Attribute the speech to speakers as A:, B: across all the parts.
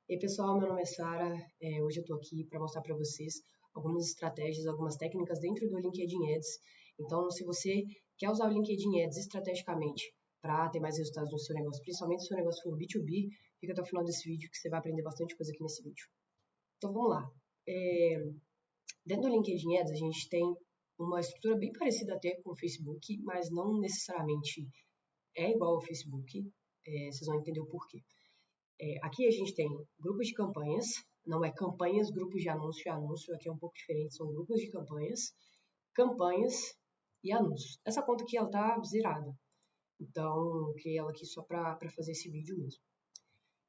A: E aí, pessoal, meu nome é Sara. Hoje eu estou aqui para mostrar para vocês algumas estratégias, algumas técnicas dentro do LinkedIn Ads. Então, se você quer usar o LinkedIn Ads estrategicamente para ter mais resultados no seu negócio, principalmente se o seu negócio for B2B, fica até o final desse vídeo que você vai aprender bastante coisa aqui nesse vídeo. Então, vamos lá. Dentro do LinkedIn Ads, a gente tem uma estrutura bem parecida até com o Facebook, mas não necessariamente é igual ao Facebook. Vocês vão entender o porquê. Aqui a gente tem grupos de campanhas, não é campanhas, grupos de anúncio, aqui é um pouco diferente, são grupos de campanhas e anúncios. Essa conta aqui, ela tá zerada, então eu criei ela aqui só para fazer esse vídeo mesmo.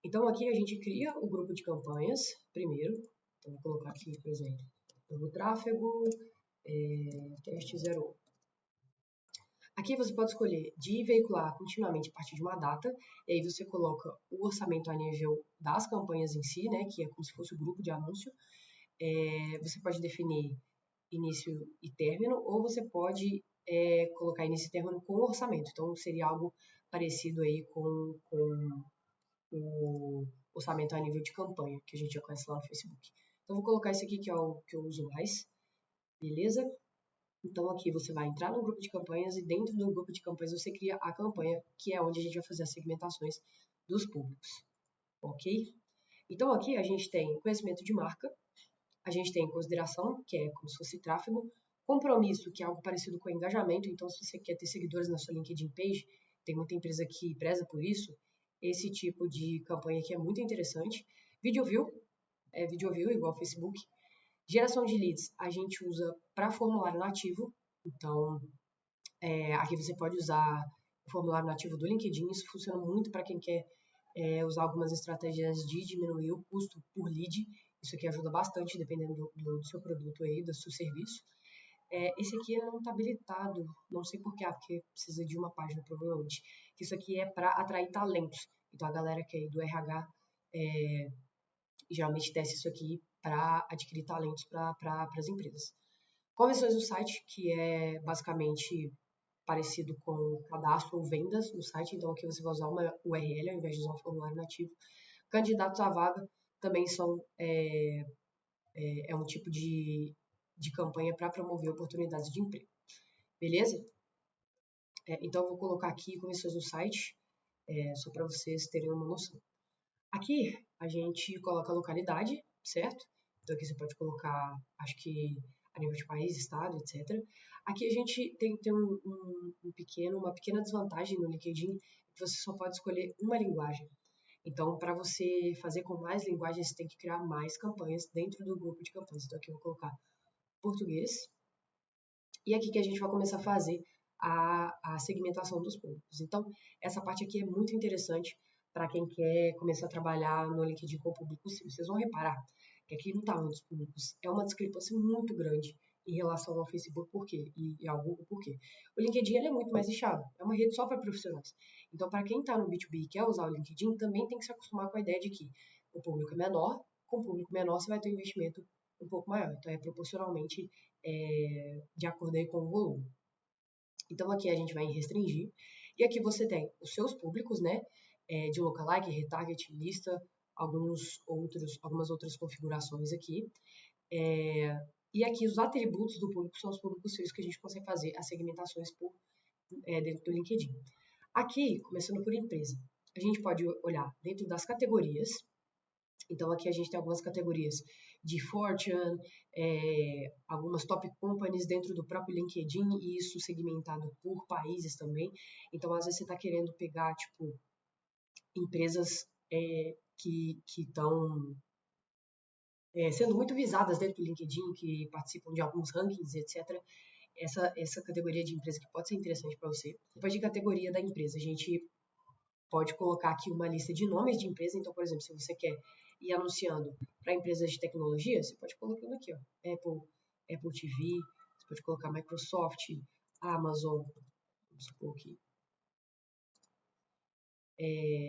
A: Então aqui a gente cria o grupo de campanhas primeiro, então vou colocar aqui, por exemplo, o tráfego, teste 01. Aqui você pode escolher de veicular continuamente a partir de uma data, e aí você coloca o orçamento a nível das campanhas em si, né, que é como se fosse o grupo de anúncio. Você pode definir início e término, ou você pode colocar início e término com orçamento. Então, seria algo parecido aí com o orçamento a nível de campanha, que a gente já conhece lá no Facebook. Então, vou colocar esse aqui que é o que eu uso mais, beleza? Então, aqui você vai entrar no grupo de campanhas e dentro do grupo de campanhas você cria a campanha, que é onde a gente vai fazer as segmentações dos públicos, ok? Então, aqui a gente tem conhecimento de marca, a gente tem consideração, que é como se fosse tráfego, compromisso, que é algo parecido com engajamento. Então, se você quer ter seguidores na sua LinkedIn page, tem muita empresa que preza por isso, esse tipo de campanha aqui é muito interessante. Video view igual ao Facebook. Geração de leads a gente usa para formulário nativo, então aqui você pode usar o formulário nativo do LinkedIn, isso funciona muito para quem quer usar algumas estratégias de diminuir o custo por lead, isso aqui ajuda bastante dependendo do seu produto aí, do seu serviço. Esse aqui não está habilitado, não sei porquê, porque precisa de uma página provavelmente. Isso aqui é para atrair talentos, então a galera que é do RH geralmente desce isso aqui para adquirir talentos para as empresas. Conversões no site, que é basicamente parecido com cadastro ou vendas no site, então aqui você vai usar uma URL ao invés de usar um formulário nativo. Candidatos à vaga também são um tipo de campanha para promover oportunidades de emprego. Beleza? Então eu vou colocar aqui conversões no site, só para vocês terem uma noção. Aqui a gente coloca a localidade, certo? Então aqui você pode colocar, acho que a nível de país, estado, etc. Aqui a gente tem uma pequena desvantagem no LinkedIn, que você só pode escolher uma linguagem. Então, para você fazer com mais linguagens, você tem que criar mais campanhas dentro do grupo de campanhas. Então aqui eu vou colocar português. E aqui que a gente vai começar a fazer a segmentação dos públicos. Então, essa parte aqui é muito interessante para quem quer começar a trabalhar no LinkedIn com públicos. Vocês vão reparar que aqui no tamanho dos públicos é uma discrepância muito grande em relação ao Facebook, por quê? E ao Google, por quê? O LinkedIn ele é muito mais nichado, é uma rede só para profissionais. Então, para quem está no B2B e quer usar o LinkedIn, também tem que se acostumar com a ideia de que o público é menor, com o público menor você vai ter um investimento um pouco maior. Então, é proporcionalmente de acordo aí com o volume. Então, aqui a gente vai em restringir. E aqui você tem os seus públicos, né? De lookalike, retarget, lista, algumas outras configurações aqui. E aqui os atributos do público são os públicos seus que a gente consegue fazer as segmentações dentro do LinkedIn. Aqui, começando por empresa, a gente pode olhar dentro das categorias. Então, aqui a gente tem algumas categorias de Fortune, algumas top companies dentro do próprio LinkedIn e isso segmentado por países também. Então, às vezes você está querendo pegar, tipo, empresas que estão sendo muito visadas dentro do LinkedIn, que participam de alguns rankings, etc. Essa categoria de empresa que pode ser interessante para você. Depois de categoria da empresa, a gente pode colocar aqui uma lista de nomes de empresa. Então, por exemplo, se você quer ir anunciando para empresas de tecnologia, você pode colocando aqui, ó, Apple TV, você pode colocar Microsoft, Amazon, vamos supor aqui.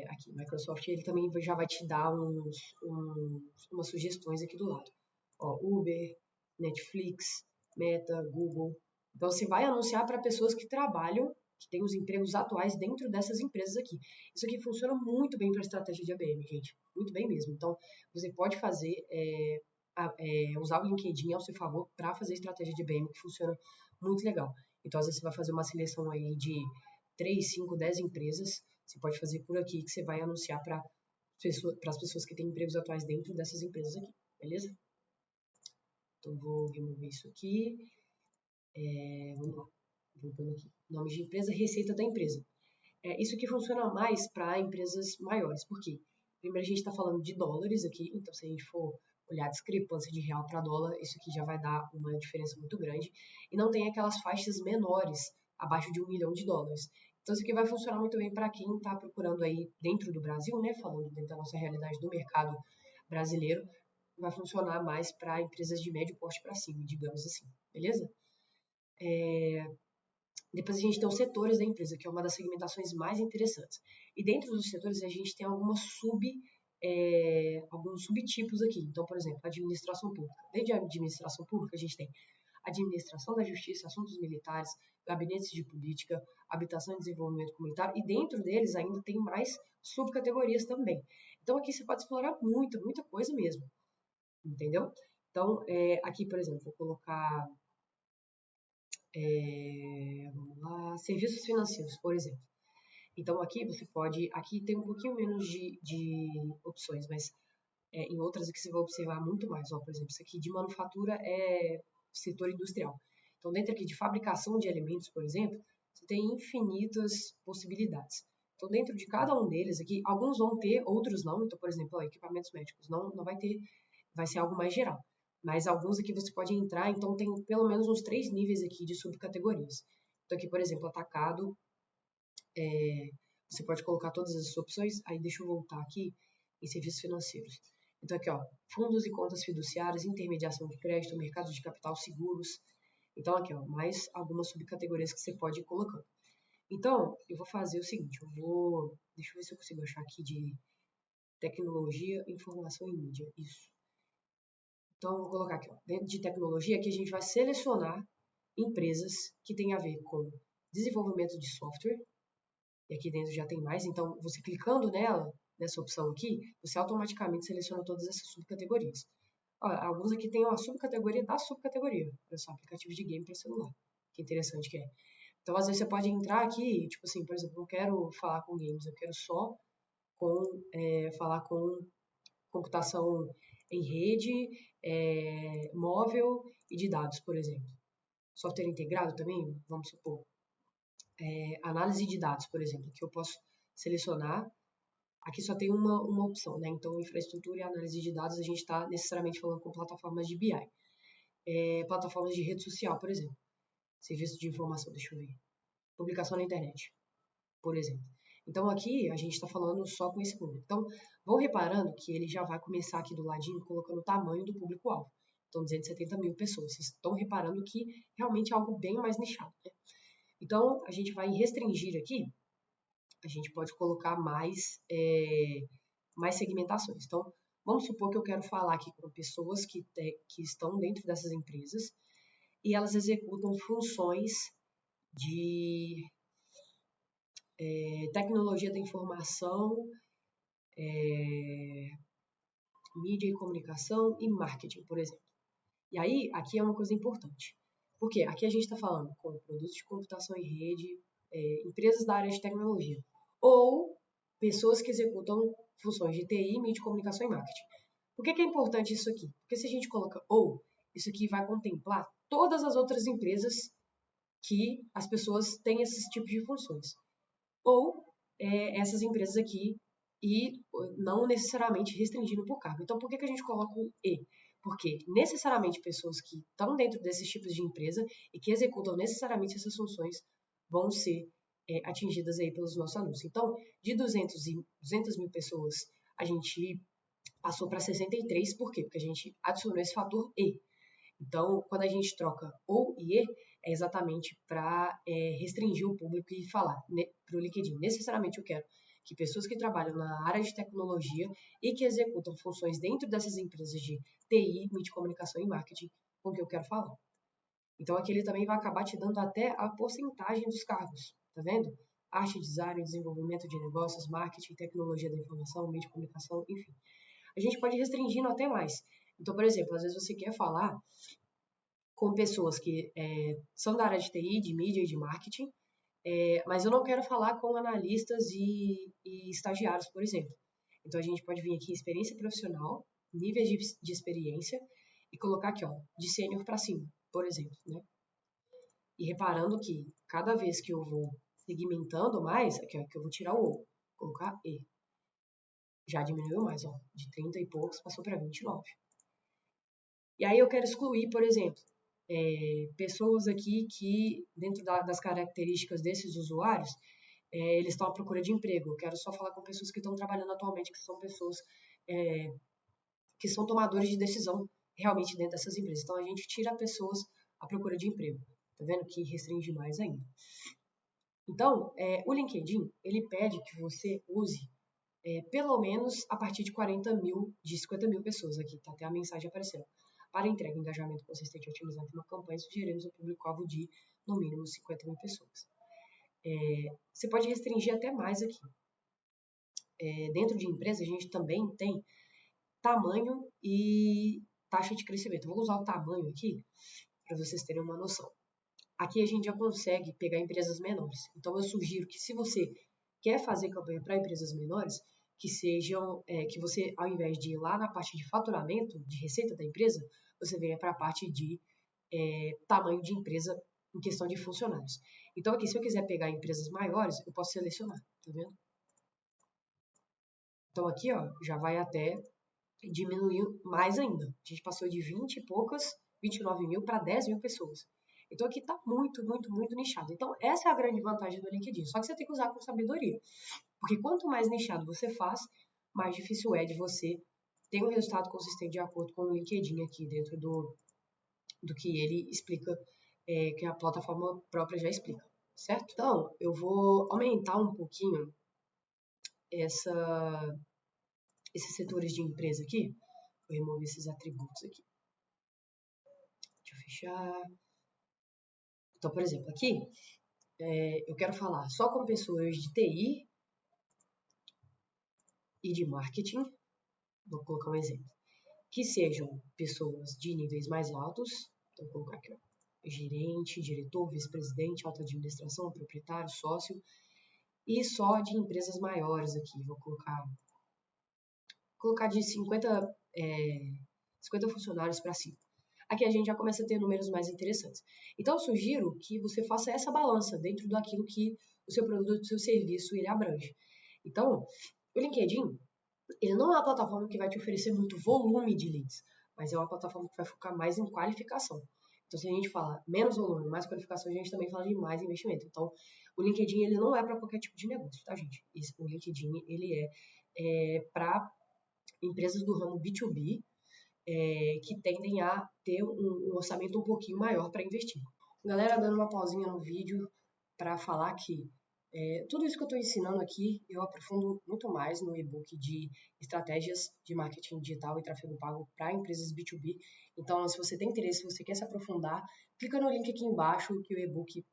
A: Aqui, Microsoft, ele também já vai te dar umas sugestões aqui do lado. Ó, Uber, Netflix, Meta, Google. Então, você vai anunciar para pessoas que trabalham que tem os empregos atuais dentro dessas empresas aqui. Isso aqui funciona muito bem para a estratégia de ABM, gente. Muito bem mesmo. Então, você pode fazer, usar o LinkedIn ao seu favor para fazer estratégia de ABM, que funciona muito legal. Então, às vezes, você vai fazer uma seleção aí de 3, 5, 10 empresas. Você pode fazer por aqui, que você vai anunciar para as pessoas que têm empregos atuais dentro dessas empresas aqui. Beleza? Então, vou remover isso aqui. Vamos lá. Voltando aqui. Nome de empresa, receita da empresa. Isso aqui funciona mais para empresas maiores. Por quê? Primeiro, a gente está falando de dólares aqui. Então, se a gente for olhar a discrepância de real para dólar, isso aqui já vai dar uma diferença muito grande. E não tem aquelas faixas menores, abaixo de $1 milhão. Então, isso aqui vai funcionar muito bem para quem está procurando aí dentro do Brasil, né? Falando dentro da nossa realidade do mercado brasileiro, vai funcionar mais para empresas de médio porte para cima, digamos assim. Beleza? Depois a gente tem os setores da empresa, que é uma das segmentações mais interessantes. E dentro dos setores a gente tem alguns subtipos aqui. Então, por exemplo, administração pública. Dentro de administração pública a gente tem administração da justiça, assuntos militares, gabinetes de política, habitação e desenvolvimento comunitário, e dentro deles ainda tem mais subcategorias também. Então aqui você pode explorar muita coisa mesmo, entendeu? Então, aqui, por exemplo, vou colocar vamos lá, serviços financeiros, por exemplo. Então aqui você pode, aqui tem um pouquinho menos de opções, mas em outras aqui você vai observar muito mais. Ó, por exemplo, isso aqui de manufatura é setor industrial. Então dentro aqui de fabricação de alimentos, por exemplo, você tem infinitas possibilidades. Então dentro de cada um deles aqui, alguns vão ter, outros não. Então, por exemplo, ó, equipamentos médicos não vai ter, vai ser algo mais geral. Mas alguns aqui você pode entrar, então tem pelo menos uns 3 níveis aqui de subcategorias. Então aqui, por exemplo, atacado, você pode colocar todas essas opções. Aí deixa eu voltar aqui em serviços financeiros. Então aqui, ó, fundos e contas fiduciárias, intermediação de crédito, mercado de capital, seguros. Então aqui, ó, mais algumas subcategorias que você pode ir colocando. Então, eu vou fazer o seguinte, deixa eu ver se eu consigo achar aqui de tecnologia, informação e mídia, isso. Então, eu vou colocar aqui, ó, dentro de tecnologia, aqui a gente vai selecionar empresas que têm a ver com desenvolvimento de software, e aqui dentro já tem mais, então você clicando nessa opção aqui, você automaticamente seleciona todas essas subcategorias. Ó, alguns aqui tem uma subcategoria da subcategoria, olha só, aplicativos de game para celular, que interessante que é. Então, às vezes você pode entrar aqui, tipo assim, por exemplo, não quero falar com games, eu quero só falar com computação em rede, móvel e de dados, por exemplo. Software integrado também, vamos supor. Análise de dados, por exemplo, que eu posso selecionar. Aqui só tem uma opção, né? Então, infraestrutura e análise de dados, a gente está necessariamente falando com plataformas de BI. Plataformas de rede social, por exemplo. Serviço de informação, deixa eu ver. Publicação na internet, por exemplo. Então, aqui a gente está falando só com esse público. Então, vão reparando que ele já vai começar aqui do ladinho colocando o tamanho do público-alvo. Então, 270 mil pessoas. Vocês estão reparando que realmente é algo bem mais nichado, né? Então, a gente vai restringir aqui, a gente pode colocar mais segmentações. Então, vamos supor que eu quero falar aqui com pessoas que estão dentro dessas empresas e elas executam funções de tecnologia da informação, mídia e comunicação e marketing, por exemplo. E aí, aqui é uma coisa importante. Por quê? Aqui a gente está falando com produtos de computação em rede, empresas da área de tecnologia, ou pessoas que executam funções de TI, mídia, comunicação e marketing. Por que é importante isso aqui? Porque se a gente coloca ou, isso aqui vai contemplar todas as outras empresas que as pessoas têm esses tipos de funções. Ou essas empresas aqui e não necessariamente restringindo por cargo. Então, por que a gente coloca o E? Porque necessariamente pessoas que estão dentro desses tipos de empresa e que executam necessariamente essas funções vão ser atingidas aí pelos nossos anúncios. Então, de 200 mil pessoas, a gente passou para 63, por quê? Porque a gente adicionou esse fator E. Então, quando a gente troca ou e, é exatamente para restringir o público e falar para o LinkedIn. Necessariamente eu quero que pessoas que trabalham na área de tecnologia e que executam funções dentro dessas empresas de TI, mídia, comunicação e marketing, com que eu quero falar. Então, aqui ele também vai acabar te dando até a porcentagem dos cargos, tá vendo? Arte, design, desenvolvimento de negócios, marketing, tecnologia da informação, meio de comunicação, enfim. A gente pode ir restringindo até mais. Então, por exemplo, às vezes você quer falar com pessoas que são da área de TI, de mídia e de marketing, mas eu não quero falar com analistas e estagiários, por exemplo. Então, a gente pode vir aqui em experiência profissional, níveis de experiência, e colocar aqui, ó, de sênior para cima, por exemplo, né? E reparando que cada vez que eu vou segmentando mais, aqui ó, que eu vou tirar o O, colocar E. Já diminuiu mais, ó, de 30 e poucos passou para 29. E aí eu quero excluir, por exemplo, pessoas aqui que, dentro das características desses usuários, eles estão à procura de emprego. Eu quero só falar com pessoas que estão trabalhando atualmente, que são pessoas que são tomadores de decisão realmente dentro dessas empresas. Então, a gente tira pessoas à procura de emprego. Tá vendo? Que restringe mais ainda. Então, o LinkedIn, ele pede que você use pelo menos a partir de 40 mil, de 50 mil pessoas aqui, tá até a mensagem aparecendo. Para entrega, engajamento consistente e otimizado em uma campanha, sugerimos um público-alvo de, no mínimo, 50 mil pessoas. Você pode restringir até mais aqui. Dentro de empresa, a gente também tem tamanho e taxa de crescimento. Eu vou usar o tamanho aqui para vocês terem uma noção. Aqui a gente já consegue pegar empresas menores. Então, eu sugiro que se você quer fazer campanha para empresas menores, que sejam, que você, ao invés de ir lá na parte de faturamento, de receita da empresa, você venha para a parte de tamanho de empresa em questão de funcionários. Então, aqui, se eu quiser pegar empresas maiores, eu posso selecionar, tá vendo? Então, aqui, ó, já vai até diminuir mais ainda. A gente passou de 20 e poucas, 29 mil para 10 mil pessoas. Então, aqui está muito, muito, muito nichado. Então, essa é a grande vantagem do LinkedIn. Só que você tem que usar com sabedoria. Porque quanto mais nichado você faz, mais difícil é de você ter um resultado consistente de acordo com o LinkedIn aqui dentro do que ele explica, que a plataforma própria já explica, certo? Então, eu vou aumentar um pouquinho esses setores de empresa aqui. Vou remover esses atributos aqui. Deixa eu fechar. Então, por exemplo, aqui eu quero falar só com pessoas de TI e de marketing. Vou colocar um exemplo. Que sejam pessoas de níveis mais altos. Então, vou colocar aqui, ó, gerente, diretor, vice-presidente, alta administração, proprietário, sócio. E só de empresas maiores aqui. Vou colocar de 50 funcionários para cima. Aqui a gente já começa a ter números mais interessantes. Então, eu sugiro que você faça essa balança dentro daquilo que o seu produto, o seu serviço, ele abrange. Então, o LinkedIn, ele não é uma plataforma que vai te oferecer muito volume de leads, mas é uma plataforma que vai focar mais em qualificação. Então, se a gente fala menos volume, mais qualificação, a gente também fala de mais investimento. Então, o LinkedIn, ele não é para qualquer tipo de negócio, tá, gente? O LinkedIn, ele é para empresas do ramo B2B, que tendem a ter um orçamento um pouquinho maior para investir. Galera, dando uma pausinha no vídeo para falar que tudo isso que eu estou ensinando aqui, eu aprofundo muito mais no e-book de estratégias de marketing digital e tráfego pago para empresas B2B. Então, se você tem interesse, se você quer se aprofundar, clica no link aqui embaixo, que o e-book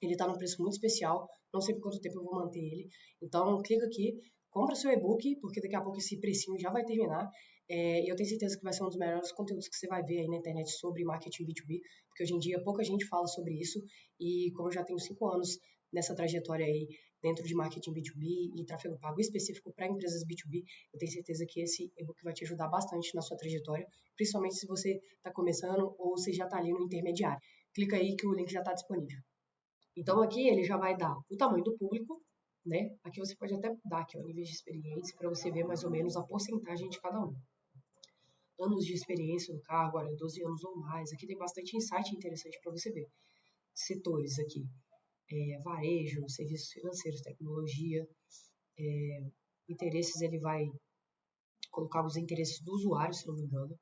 A: ele está num preço muito especial, não sei por quanto tempo eu vou manter ele. Então, clica aqui, compra seu e-book, porque daqui a pouco esse precinho já vai terminar. E eu tenho certeza que vai ser um dos melhores conteúdos que você vai ver aí na internet sobre marketing B2B, porque hoje em dia pouca gente fala sobre isso, e como eu já tenho 5 anos nessa trajetória aí dentro de marketing B2B e tráfego pago específico para empresas B2B, eu tenho certeza que esse e-book vai te ajudar bastante na sua trajetória, principalmente se você está começando ou você já está ali no intermediário. Clica aí que o link já está disponível. Então, aqui ele já vai dar o tamanho do público, né? Aqui você pode até dar aqui, ó, níveis de experiência, para você ver mais ou menos a porcentagem de cada um. Anos de experiência no cargo, olha, 12 anos ou mais. Aqui tem bastante insight interessante para você ver. Setores aqui, varejo, serviços financeiros, tecnologia, interesses, ele vai colocar os interesses do usuário, se não me engano.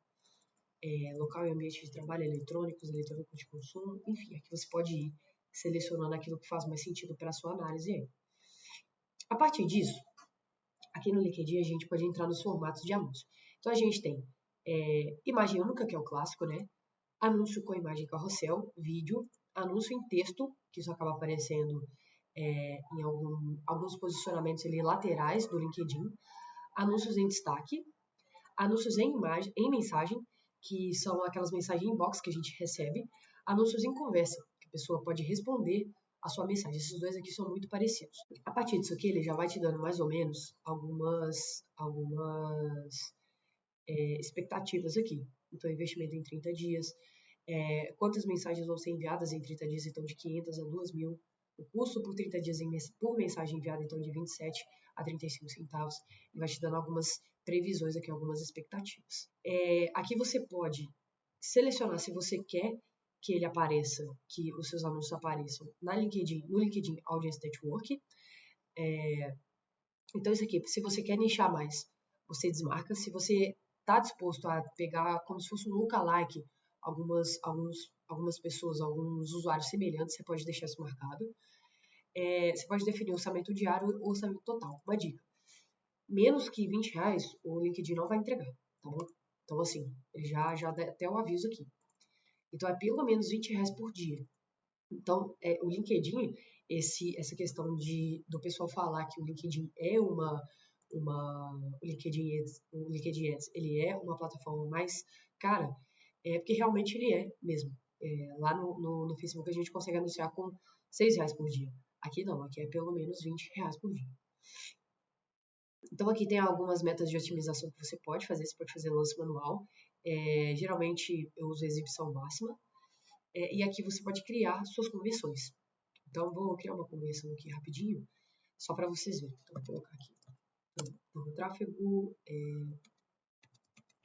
A: Local e ambiente de trabalho, eletrônicos, eletrônicos de consumo, enfim, aqui você pode ir selecionando aquilo que faz mais sentido para a sua análise. A partir disso, aqui no LinkedIn a gente pode entrar nos formatos de anúncio. Então a gente tem imagem única, que é o clássico, né? anúncio com imagem carrossel, vídeo, anúncio em texto, que isso acaba aparecendo em alguns posicionamentos ali laterais do LinkedIn, anúncios em destaque, anúncios em mensagem, que são aquelas mensagens inbox que a gente recebe, anúncios em conversa, que a pessoa pode responder a sua mensagem. Esses dois aqui são muito parecidos. A partir disso aqui, ele já vai te dando mais ou menos algumas expectativas aqui. Então, investimento em 30 dias, quantas mensagens vão ser enviadas em 30 dias, então de 500 a 2.000. O custo por 30 dias por mensagem enviada, então de 27 a 35 centavos. E vai te dando algumas previsões aqui, algumas expectativas. Aqui você pode selecionar se você quer que ele apareça, que os seus anúncios apareçam no LinkedIn Audience Network. Então, isso aqui, se você quer nichar mais, você desmarca. Se você está disposto a pegar como se fosse um lookalike, algumas pessoas, alguns usuários semelhantes, você pode deixar isso marcado. Você pode definir orçamento diário ou orçamento total. Uma dica: menos que R$20, o LinkedIn não vai entregar, tá bom? Então, assim, ele já dá até o aviso aqui. Então, é pelo menos R$20 por dia. Então, o LinkedIn, essa questão do pessoal falar que o LinkedIn é o LinkedIn Ads, ele é uma plataforma mais cara, porque realmente ele é mesmo. Lá no Facebook a gente consegue anunciar com R$6 por dia. Aqui não, aqui é pelo menos R$20 por dia. Então aqui tem algumas metas de otimização que você pode fazer lance manual. Geralmente eu uso a exibição máxima. E aqui você pode criar suas conversões. Então vou criar uma conversão aqui rapidinho, só para vocês verem. Então vou colocar aqui o tráfego,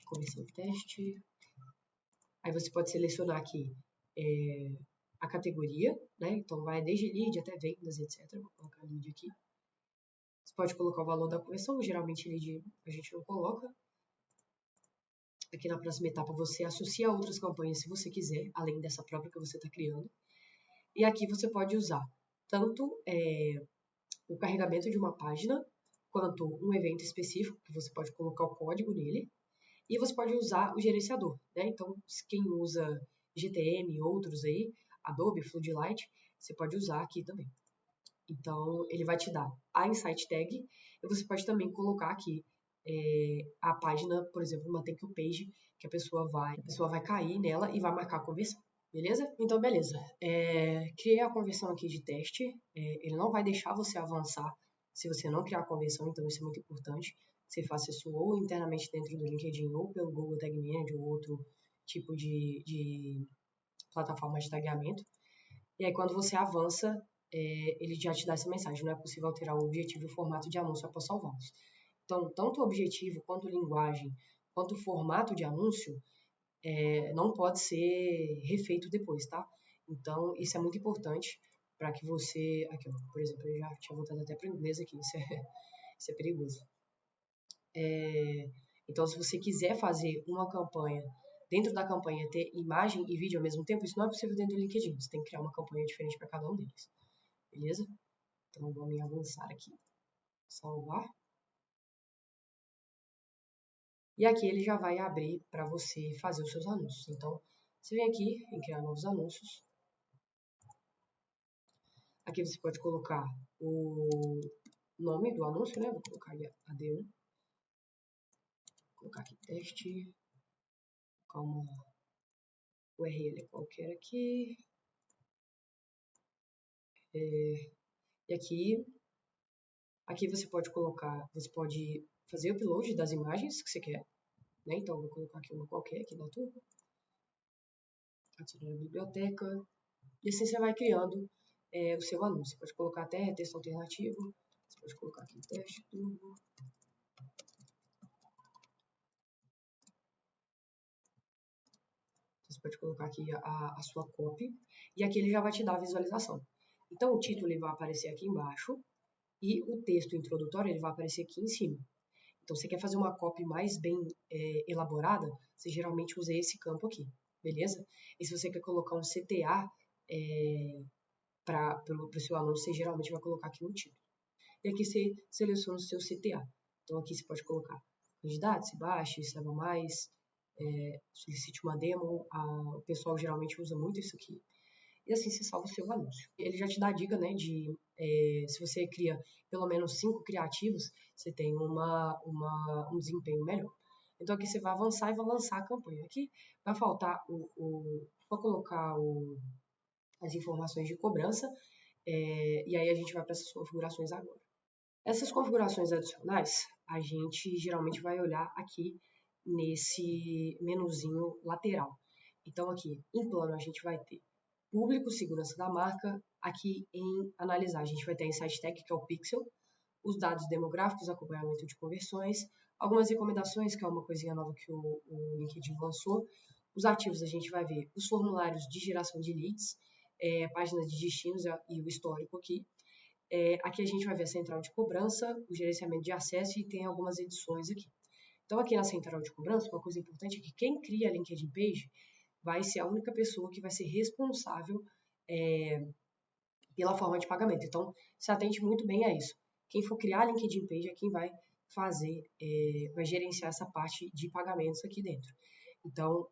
A: conversão teste. Aí você pode selecionar aqui a categoria, né? Então vai desde lead até vendas, etc. Vou colocar lead aqui. Você pode colocar o valor da conversão, geralmente lead a gente não coloca. Aqui na próxima etapa você associa outras campanhas se você quiser, além dessa própria que você está criando. E aqui você pode usar tanto o carregamento de uma página, quanto um evento específico, que você pode colocar o código nele. E você pode usar o gerenciador, né? Então, quem usa GTM e outros aí, Adobe, Floodlight, você pode usar aqui também. Então, ele vai te dar a Insight Tag e você pode também colocar aqui a página, por exemplo, uma thank you page, que a pessoa vai cair nela e vai marcar a conversão. Beleza? Então, beleza. Criei a conversão aqui de teste. Ele não vai deixar você avançar se você não criar a conversão, então isso é muito importante. Você faça isso ou internamente dentro do LinkedIn ou pelo Google Tag Manager ou outro tipo de plataforma de tagueamento. E aí, quando você avança, ele já te dá essa mensagem. Não é possível alterar o objetivo e o formato de anúncio após salvá-los. Então, tanto o objetivo, quanto a linguagem, quanto o formato de anúncio, não pode ser refeito depois, tá? Então, isso é muito importante para que você... Aqui, ó, por exemplo, eu já tinha voltado até para o inglês aqui, isso é perigoso. Então, se você quiser fazer uma campanha, dentro da campanha ter imagem e vídeo ao mesmo tempo, isso não é possível dentro do LinkedIn. Você tem que criar uma campanha diferente para cada um deles. Beleza? Então, vamos avançar aqui. Salvar. E aqui ele já vai abrir para você fazer os seus anúncios. Então, você vem aqui em criar novos anúncios. Aqui você pode colocar o nome do anúncio, né? Vou colocar aí AD1. Vou colocar aqui teste. Calma. O URL qualquer aqui. E aqui você pode fazer o upload das imagens que você quer. Né? Então, eu vou colocar aqui uma qualquer aqui na turma. Adicionar a biblioteca. E assim você vai criando o seu anúncio. Você pode colocar até texto alternativo. Você pode colocar aqui teste turbo. Você pode colocar aqui a sua copy. E aqui ele já vai te dar a visualização. Então, o título ele vai aparecer aqui embaixo. E o texto introdutório ele vai aparecer aqui em cima. Então, você quer fazer uma copy mais bem elaborada, você geralmente usa esse campo aqui, beleza? E se você quer colocar um CTA para o seu anúncio, você geralmente vai colocar aqui no título. E aqui você seleciona o seu CTA. Então, aqui você pode colocar candidato, se baixa, se leva mais, solicite uma demo, o pessoal geralmente usa muito isso aqui. E assim você salva o seu anúncio. Ele já te dá a dica, né, de se você cria pelo menos 5 criativos, você tem um desempenho melhor. Então aqui você vai avançar e vai lançar a campanha. Aqui vai faltar vou colocar as informações de cobrança, e aí a gente vai para essas configurações agora. Essas configurações adicionais, a gente geralmente vai olhar aqui nesse menuzinho lateral. Então aqui, em plano, a gente vai ter público, segurança da marca. Aqui em analisar, a gente vai ter a Insight Tech, que é o Pixel, os dados demográficos, acompanhamento de conversões, algumas recomendações, que é uma coisinha nova que o LinkedIn lançou. Os ativos, a gente vai ver os formulários de geração de leads, páginas de destinos e o histórico aqui. Aqui a gente vai ver a central de cobrança, o gerenciamento de acesso e tem algumas edições aqui. Então, aqui na central de cobrança, uma coisa importante é que quem cria a LinkedIn Page vai ser a única pessoa que vai ser responsável pela forma de pagamento. Então, se atente muito bem a isso. Quem for criar a LinkedIn Page é quem vai fazer, vai gerenciar essa parte de pagamentos aqui dentro. Então,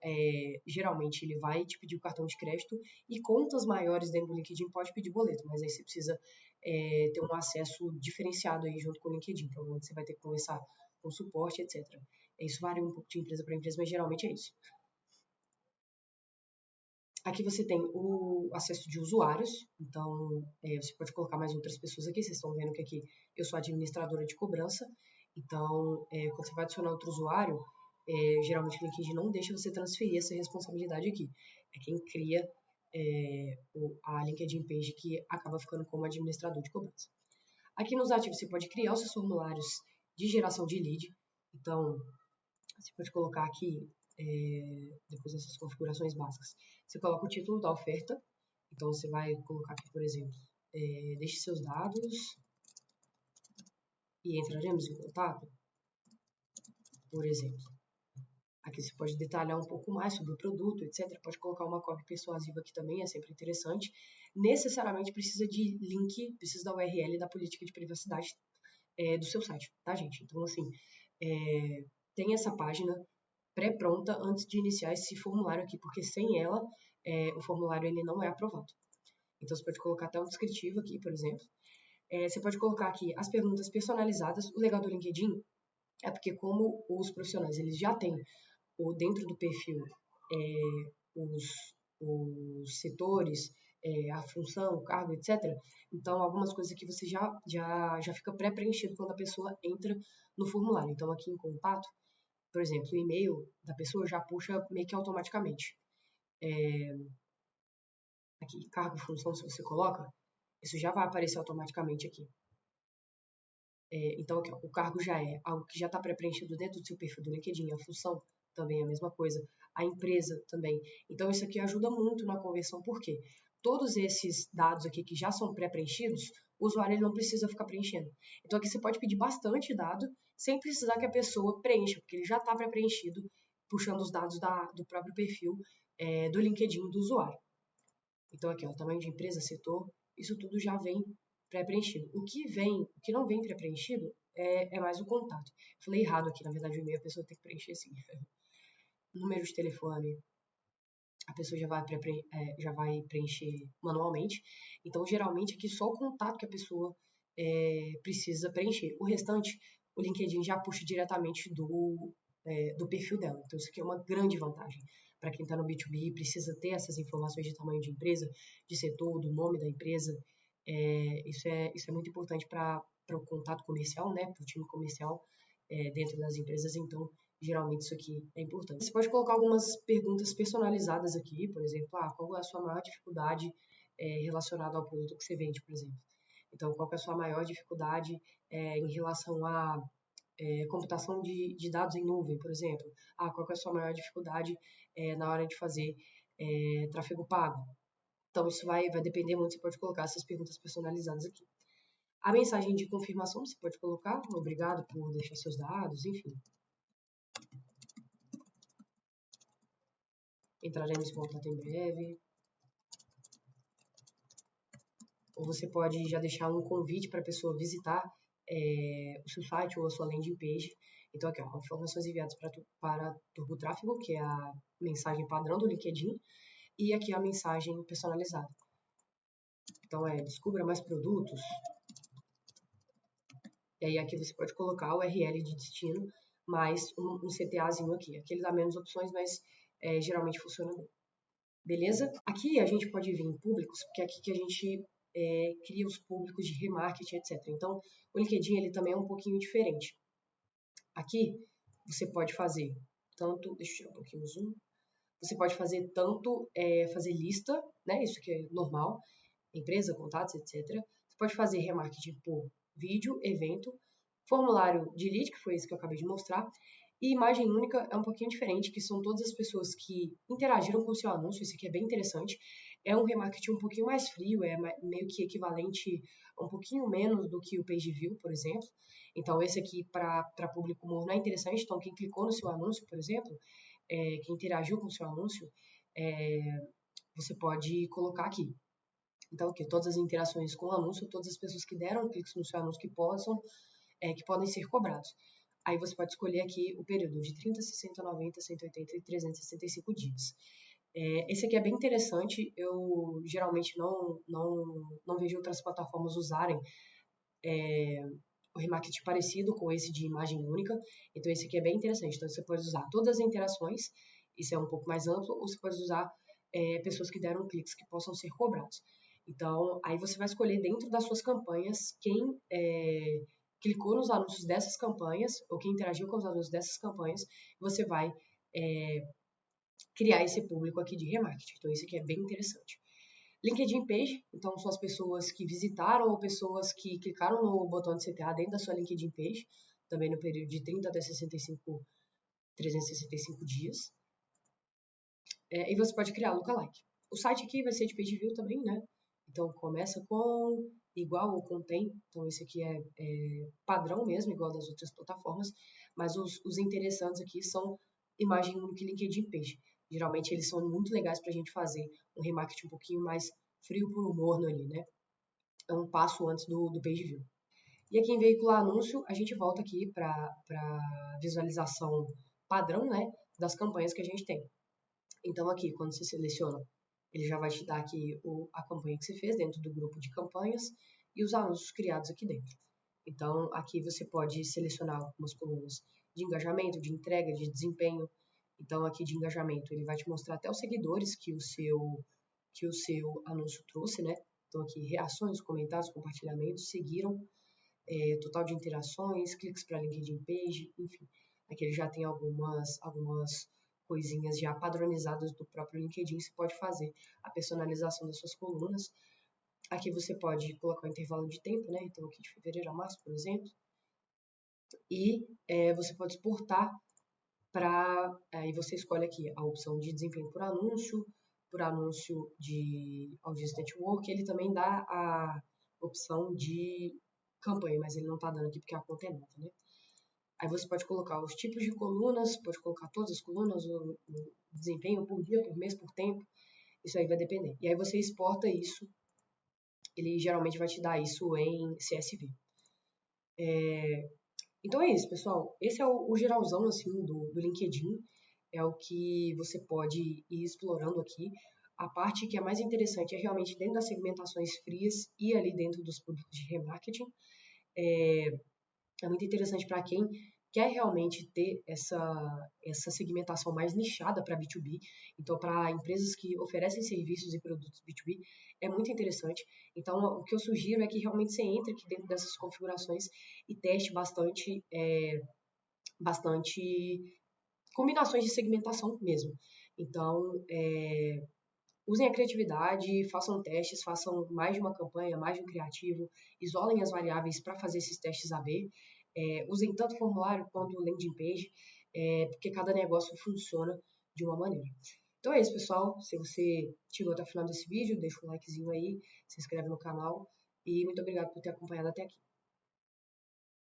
A: geralmente ele vai te pedir o cartão de crédito e contas maiores dentro do LinkedIn pode pedir boleto, mas aí você precisa ter um acesso diferenciado aí junto com o LinkedIn. Provavelmente você vai ter que conversar com suporte, etc. Isso varia um pouco de empresa para empresa, mas geralmente é isso. Aqui você tem o acesso de usuários, então você pode colocar mais outras pessoas aqui. Vocês estão vendo que aqui eu sou administradora de cobrança, então quando você vai adicionar outro usuário, geralmente o LinkedIn não deixa você transferir essa responsabilidade aqui. É quem cria a LinkedIn Page que acaba ficando como administrador de cobrança. Aqui nos ativos você pode criar os seus formulários de geração de lead, então você pode colocar aqui, depois dessas configurações básicas, você coloca o título da oferta, então você vai colocar aqui, por exemplo, deixe seus dados e entraremos em contato, por exemplo. Aqui você pode detalhar um pouco mais sobre o produto, etc. Pode colocar uma copy persuasiva aqui também, é sempre interessante. Necessariamente precisa de link, precisa da URL da política de privacidade do seu site, tá, gente? Então, assim, tem essa página pré-pronta antes de iniciar esse formulário aqui, porque sem ela, o formulário ele não é aprovado. Então, você pode colocar até um descritivo aqui, por exemplo. Você pode colocar aqui as perguntas personalizadas. O legal do LinkedIn é porque como os profissionais eles já têm dentro do perfil os setores, a função, o cargo, etc. Então, algumas coisas aqui você já fica pré-preenchido quando a pessoa entra no formulário. Então, aqui em contato, por exemplo, o e-mail da pessoa já puxa meio que automaticamente. Aqui, cargo e função, se você coloca, isso já vai aparecer automaticamente aqui. Então, aqui, ó, o cargo já é algo que já está pré-preenchido dentro do seu perfil do LinkedIn, a função também é a mesma coisa, a empresa também. Então, isso aqui ajuda muito na conversão, porque todos esses dados aqui que já são pré-preenchidos, o usuário ele não precisa ficar preenchendo. Então, aqui você pode pedir bastante dado, sem precisar que a pessoa preencha, porque ele já está pré-preenchido, puxando os dados do próprio perfil do LinkedIn do usuário. Então, aqui, ó, tamanho de empresa, setor, isso tudo já vem pré-preenchido. O que não vem pré-preenchido é mais o contato. Falei errado aqui, na verdade, o e-mail a pessoa tem que preencher assim. Número de telefone, a pessoa já vai preencher manualmente. Então, geralmente, aqui só o contato que a pessoa precisa preencher. O restante, o LinkedIn já puxa diretamente do perfil dela. Então, isso aqui é uma grande vantagem. Para quem está no B2B, precisa ter essas informações de tamanho de empresa, de setor, do nome da empresa. Isso é muito importante para o contato comercial, né? Para o time comercial dentro das empresas. Então, geralmente isso aqui é importante. Você pode colocar algumas perguntas personalizadas aqui, por exemplo, qual é a sua maior dificuldade relacionada ao produto que você vende, por exemplo. Então, qual é a sua maior dificuldade em relação a computação de dados em nuvem, por exemplo? Qual é a sua maior dificuldade na hora de fazer tráfego pago? Então, isso vai depender muito, você pode colocar essas perguntas personalizadas aqui. A mensagem de confirmação você pode colocar, obrigado por deixar seus dados, enfim. Entraremos em contato em breve. Ou você pode já deixar um convite para a pessoa visitar o seu site ou a sua landing page. Então, aqui, ó, informações enviadas para Turbo Tráfego, que é a mensagem padrão do LinkedIn, e aqui a mensagem personalizada. Então, descubra mais produtos. E aí, aqui você pode colocar o URL de destino, mais um CTAzinho aqui. Aqui ele dá menos opções, mas geralmente funciona bem. Beleza? Aqui a gente pode vir em públicos, porque é aqui que a gente cria os públicos de remarketing, etc. Então, o LinkedIn ele também é um pouquinho diferente. Aqui, você pode fazer tanto... Deixa eu tirar um pouquinho o zoom. Você pode fazer tanto, fazer lista, né? Isso que é normal, empresa, contatos, etc. Você pode fazer remarketing por vídeo, evento, formulário de lead, que foi esse que eu acabei de mostrar, e imagem única é um pouquinho diferente, que são todas as pessoas que interagiram com o seu anúncio, isso aqui é bem interessante. É um remarketing um pouquinho mais frio, é meio que equivalente a um pouquinho menos do que o page view, por exemplo. Então, esse aqui para público morno é interessante. Então, quem clicou no seu anúncio, por exemplo, quem interagiu com o seu anúncio, você pode colocar aqui. Então, aqui, todas as interações com o anúncio, todas as pessoas que deram cliques no seu anúncio que podem ser cobrados. Aí você pode escolher aqui o período de 30, 60, 90, 180 e 365 dias. Esse aqui é bem interessante, eu geralmente não vejo outras plataformas usarem o remarketing parecido com esse de imagem única, então esse aqui é bem interessante. Então você pode usar todas as interações, isso é um pouco mais amplo, ou você pode usar pessoas que deram cliques que possam ser cobrados. Então, aí você vai escolher dentro das suas campanhas quem clicou nos anúncios dessas campanhas, ou quem interagiu com os anúncios dessas campanhas, você vai criar esse público aqui de remarketing. Então, isso aqui é bem interessante. LinkedIn Page, então são as pessoas que visitaram ou pessoas que clicaram no botão de CTA dentro da sua LinkedIn Page, também no período de 30 até 365 dias. E você pode criar lookalike. O site aqui vai ser de page view também, né? Então, começa com igual ou contém. Então, esse aqui é padrão mesmo, igual das outras plataformas. Mas os interessantes aqui são imagem única e LinkedIn Page. Geralmente, eles são muito legais para a gente fazer um remarketing um pouquinho mais frio por morno ali, né? É um passo antes do page view. E aqui em veicular anúncio, a gente volta aqui para visualização padrão, né? Das campanhas que a gente tem. Então, aqui, quando você seleciona, ele já vai te dar aqui a campanha que você fez dentro do grupo de campanhas e os anúncios criados aqui dentro. Então, aqui você pode selecionar algumas colunas de engajamento, de entrega, de desempenho. Então, aqui de engajamento, ele vai te mostrar até os seguidores que o seu anúncio trouxe, né? Então, aqui, reações, comentários, compartilhamentos, seguiram, total de interações, cliques para LinkedIn Page, enfim. Aqui ele já tem algumas coisinhas já padronizadas do próprio LinkedIn, você pode fazer a personalização das suas colunas. Aqui você pode colocar o intervalo de tempo, né? Então, aqui de fevereiro a março, por exemplo. E você pode exportar para... Aí você escolhe aqui a opção de desempenho por anúncio de Audience Network. Ele também dá a opção de campanha, mas ele não está dando aqui porque a conta é nova, né? Aí você pode colocar os tipos de colunas, pode colocar todas as colunas, o desempenho por dia, por mês, por tempo. Isso aí vai depender. E aí você exporta isso, ele geralmente vai te dar isso em CSV. Então é isso, pessoal. Esse é o geralzão assim, do LinkedIn. É o que você pode ir explorando aqui. A parte que é mais interessante é realmente dentro das segmentações frias e ali dentro dos públicos de remarketing. É muito interessante para quem quer realmente ter essa segmentação mais nichada para B2B. Então, para empresas que oferecem serviços e produtos B2B, é muito interessante. Então, o que eu sugiro é que realmente você entre aqui dentro dessas configurações e teste bastante combinações de segmentação mesmo. Então, usem a criatividade, façam testes, façam mais de uma campanha, mais de um criativo, isolem as variáveis para fazer esses testes AB, usem tanto formulário quanto landing page, porque cada negócio funciona de uma maneira. Então é isso, pessoal. Se você chegou até o final desse vídeo, deixa um likezinho aí, se inscreve no canal e muito obrigado por ter acompanhado até aqui.